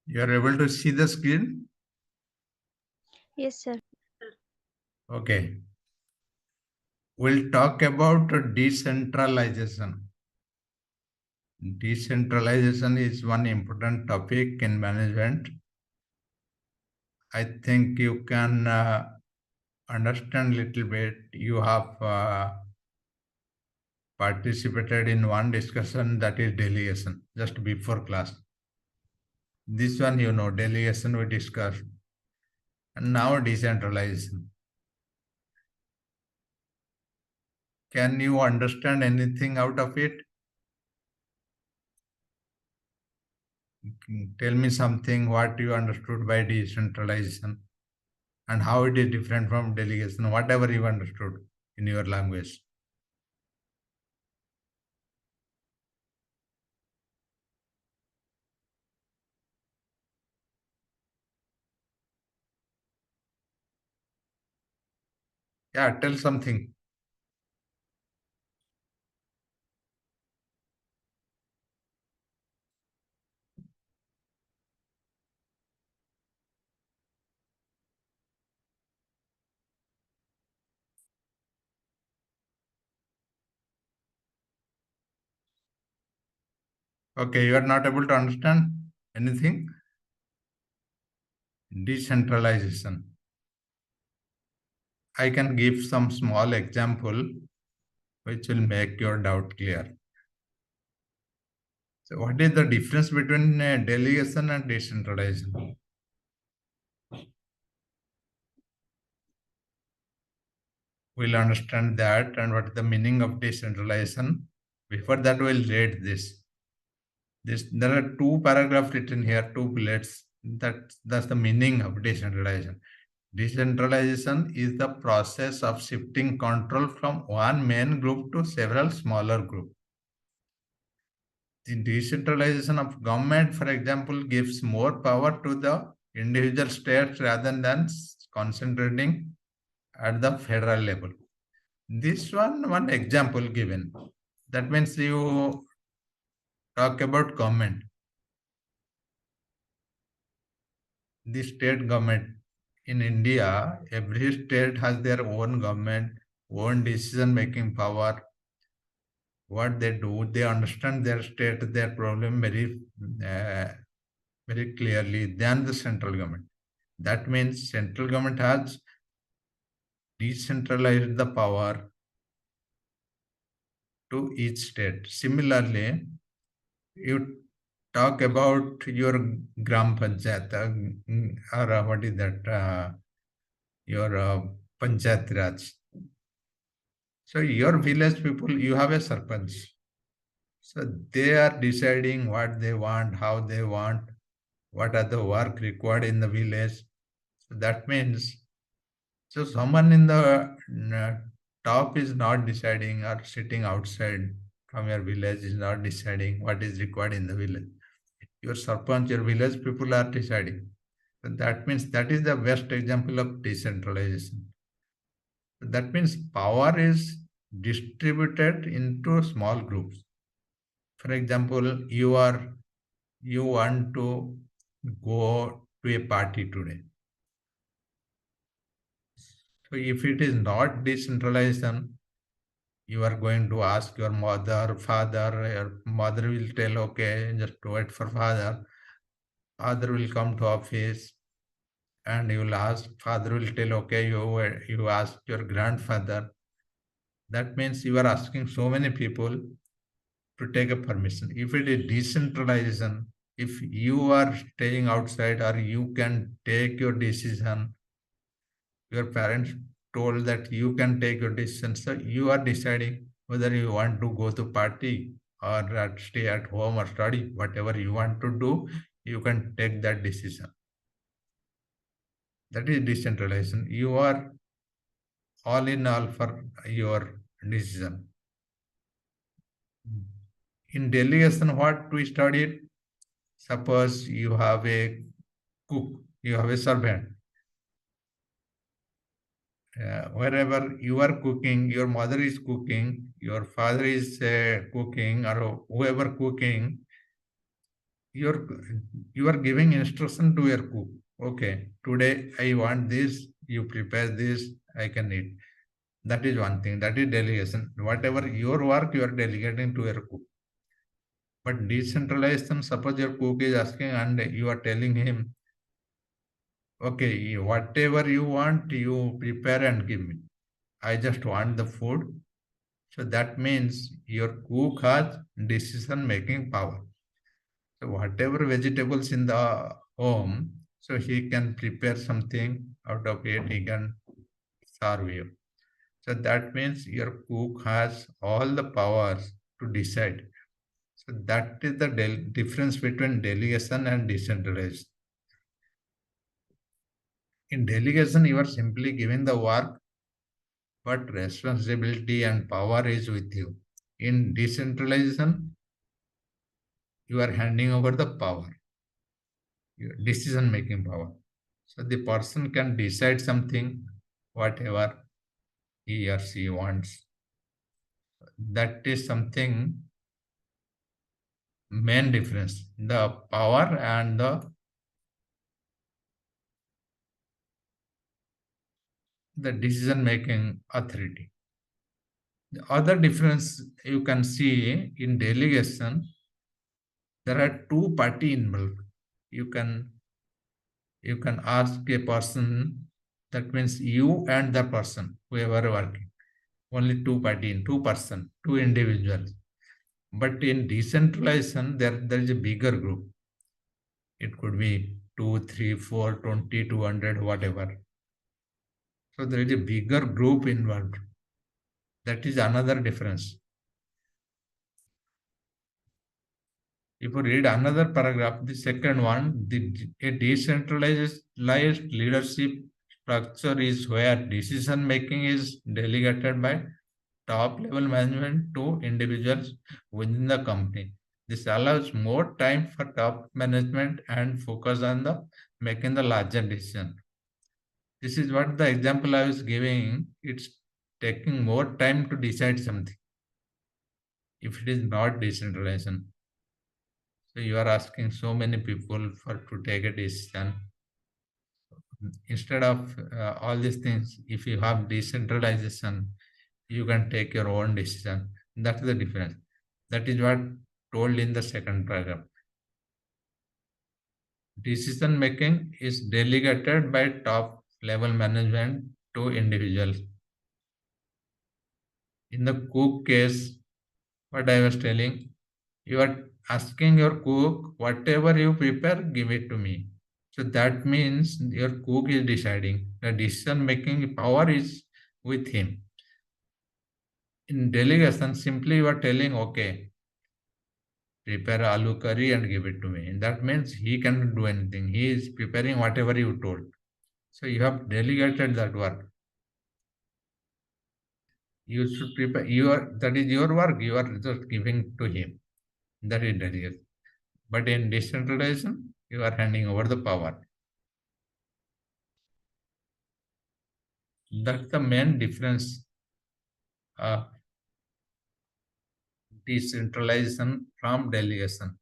You are able to see the screen? Yes, sir. Okay. We'll talk about decentralization. Decentralization is one important topic in management. I think you can understand little bit. You have participated in one discussion, that is delegation, just before class. This one, delegation we discussed. And now decentralization. Can you understand anything out of it? Tell me something what you understood by decentralization and how it is different from delegation, whatever you understood in your language. Yeah, tell something. Okay, you are not able to understand anything? Decentralization. I can give some small example which will make your doubt clear. So, what is the difference between delegation and decentralization? We'll understand that and what is the meaning of decentralization. Before that, we'll read this. There are two paragraphs written here, two bullets. That's the meaning of decentralization. Decentralization is the process of shifting control from one main group to several smaller groups. The decentralization of government, for example, gives more power to the individual states rather than concentrating at the federal level. This one example given. That means you talk about government. The state government in India, every state has their own government, own decision making power. What they do, they understand their state, their problem uh, very clearly than the central government. That means central government has decentralized the power to each state. Similarly, you talk about your gram panchayat or what is that? Your panchayat raj. So your village people, you have a sarpanch. So they are deciding what they want, how they want, what are the work required in the village. So that means, so someone in the top is not deciding, or sitting outside from your village is not deciding what is required in the village. Your sarpanch, your village people are deciding. So that means that is the best example of decentralization. That means power is distributed into small groups. For example, you want to go to a party today. So if it is not decentralization, you are going to ask your mother, father, your mother will tell, okay, just wait for father. Father will come to office and you will ask, father will tell, okay, you ask your grandfather. That means you are asking so many people to take a permission. If it is decentralization, if you are staying outside or you can take your decision, your parents told that you can take your decision, so you are deciding whether you want to go to party or stay at home or study, whatever you want to do, you can take that decision. That is decentralization. You are all in all for your decision. In delegation, what we studied, suppose you have a cook, you have a servant. Wherever you are cooking, your mother is cooking, your father is cooking, or whoever cooking, you're you are giving instruction to your cook. Okay, today I want this, you prepare this, I can eat. That is one thing, that is delegation. Whatever your work you are delegating to your cook. But decentralization, suppose your cook is asking and you are telling him, okay, whatever you want, you prepare and give me. I just want the food. So that means your cook has decision making power. So whatever vegetables in the home, so he can prepare something out of it, he can serve you. So that means your cook has all the powers to decide. So that is the difference between delegation and decentralization. In delegation, you are simply giving the work, but responsibility and power is with you. In decentralization, you are handing over the power, your decision making power. So the person can decide something, whatever he or she wants. That is something main difference. The power and the decision making authority. The other difference you can see in delegation, there are two party involved. You can you can ask a person, that means you and the person, whoever working. Only two party in two person, two individuals. But in decentralization, there is a bigger group. It could be 2, 3, 4, 20, 200, whatever. So there is a bigger group involved. That is another difference. If you read another paragraph, the second one, a decentralized leadership structure is where decision making is delegated by top level management to individuals within the company. This allows more time for top management and focus on the making the larger decision. This is what the example I was giving. It's taking more time to decide something if it is not decentralization. So you are asking so many people for to take a decision. Instead of all these things, if you have decentralization, you can take your own decision. That's the difference. That is what told in the second paragraph. Decision making is delegated by top level management to individuals. In the cook case, what I was telling, you are asking your cook, whatever you prepare, give it to me. So that means your cook is deciding. The decision making power is with him. In delegation, simply you are telling, okay, prepare aloo curry and give it to me. And that means he cannot do anything. He is preparing whatever you told. So you have delegated that work. You should prepare that is your work. You are just giving to him. That is delegation. But in decentralization, you are handing over the power. That's the main difference. Decentralization from delegation.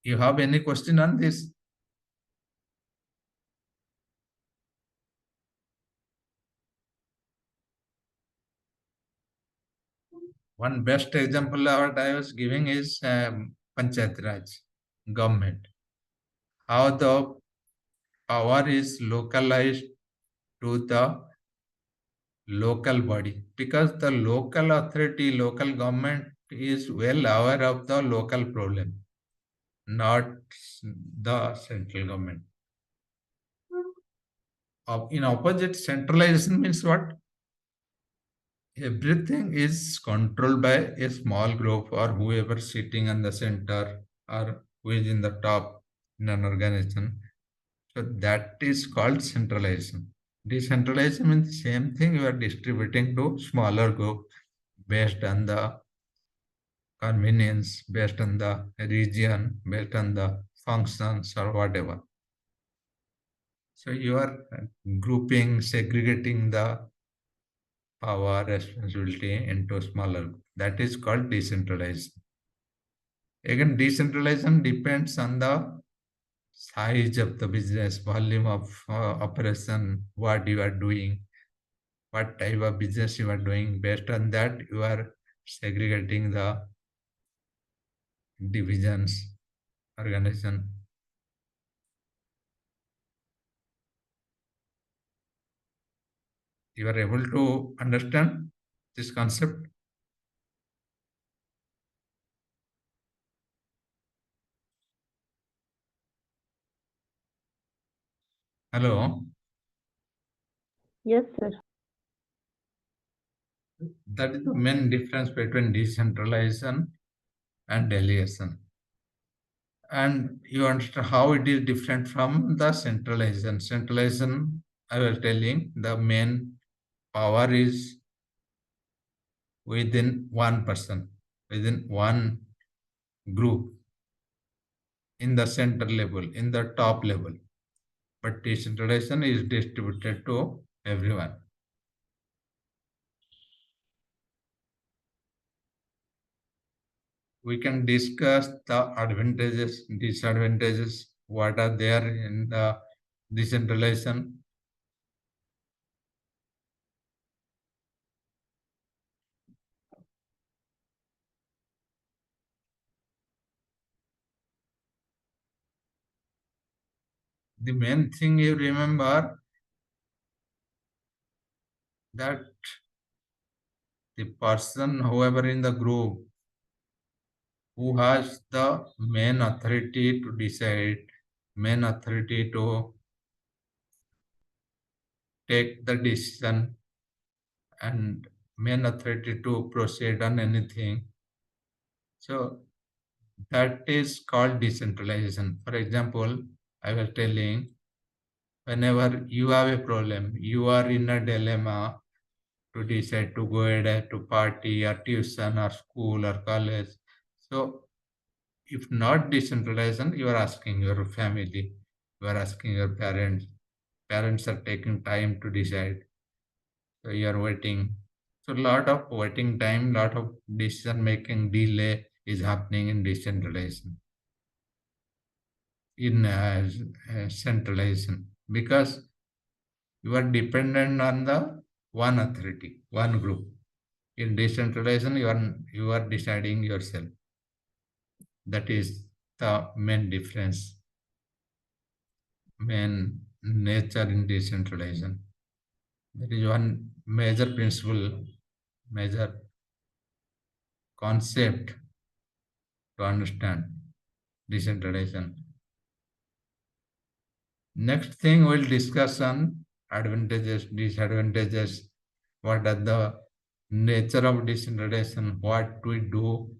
You have any question on this? One best example of what I was giving is Panchayat Raj, government. How the power is localized to the local body, because the local authority, local government is well aware of the local problem, not the central government. In opposite, centralization means what? Everything is controlled by a small group or whoever sitting on the center or who is in the top in an organization. So that is called centralization. Decentralization means the same thing, you are distributing to smaller group based on the convenience, based on the region, based on the functions or whatever. So you are grouping, segregating the power responsibility into smaller group. That is called decentralized. Again, decentralization depends on the size of the business, volume of operation, what you are doing, what type of business you are doing. Based on that, you are segregating the divisions, organization. You are able to understand this concept? Hello? Yes, sir. That is the main difference between decentralization and delegation. And you understand how it is different from the centralization. Centralization, I was telling, the main power is within one person, within one group, in the center level, in the top level. But decentralization is distributed to everyone. We can discuss the advantages, disadvantages, what are there in the decentralization. The main thing you remember that the person, whoever in the group, who has the main authority to decide, main authority to take the decision, and main authority to proceed on anything. So that is called decentralization. For example, I was telling, whenever you have a problem, you are in a dilemma to decide to go ahead to party or tuition or school or college. So if not decentralization, you are asking your family, you are asking your parents. Parents are taking time to decide. So you are waiting. So lot of waiting time, lot of decision making delay is happening in decentralization, in centralization, because you are dependent on the one authority, one group. In decentralization, you are deciding yourself. That is the main difference, main nature in decentralization. That is one major principle, major concept to understand decentralization. Next thing we'll discuss on advantages, disadvantages, what are the nature of decentralization, what we do,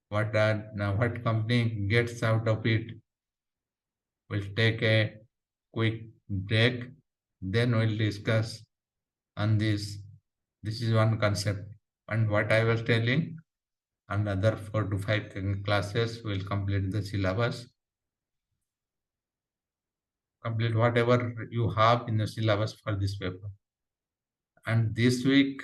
what company gets out of it. We'll take a quick break, then we'll discuss on this. This is one concept. And what I was telling, another 4 to 5 classes will complete the syllabus. Complete whatever you have in the syllabus for this paper. And this week,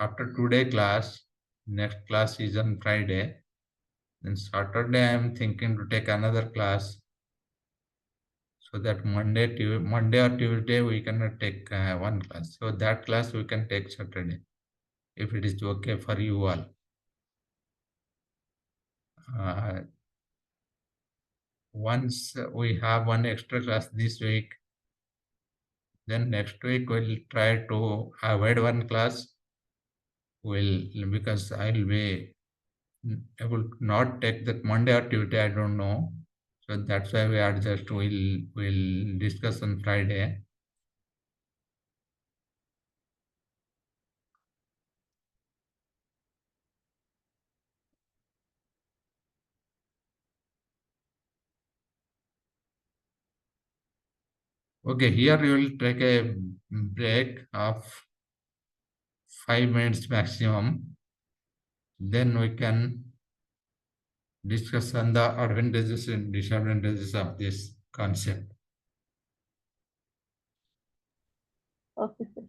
after today class, next class is on Friday. Then Saturday, I am thinking to take another class, so that Monday or Tuesday we cannot take one class. So that class we can take Saturday, if it is okay for you all. Once we have one extra class this week, then next week we'll try to avoid one class. Because I'll be able to not take that Monday or Tuesday, I don't know. So that's why we adjust. We'll discuss on Friday. Okay, here you will take a break of 5 minutes maximum. Then we can discuss on the advantages and disadvantages of this concept. Okay, sir.